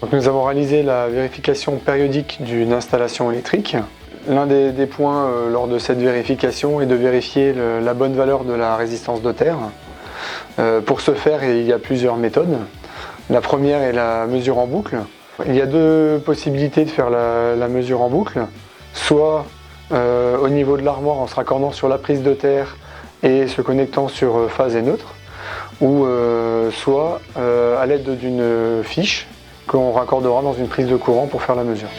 Donc nous avons réalisé la vérification périodique d'une installation électrique. L'un des points lors de cette vérification est de vérifier la bonne valeur de la résistance de terre. Pour ce faire, il y a plusieurs méthodes. La première est la mesure en boucle. Il y a deux possibilités de faire la mesure en boucle. Soit au niveau de l'armoire en se raccordant sur la prise de terre et se connectant sur phase et neutre, ou soit à l'aide d'une fiche qu'on raccordera dans une prise de courant pour faire la mesure.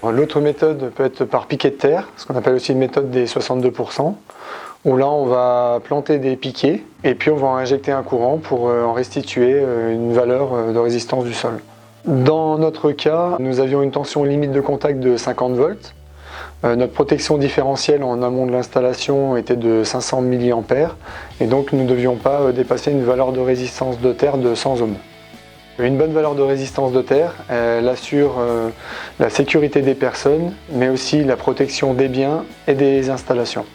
L'autre méthode peut être par piquet de terre, ce qu'on appelle aussi une méthode des 62%, où là on va planter des piquets et puis on va injecter un courant pour en restituer une valeur de résistance du sol. Dans notre cas, nous avions une tension limite de contact de 50 volts. Notre protection différentielle en amont de l'installation était de 500 mA et donc nous ne devions pas dépasser une valeur de résistance de terre de 100 ohms. Une bonne valeur de résistance de terre, elle assure la sécurité des personnes, mais aussi la protection des biens et des installations.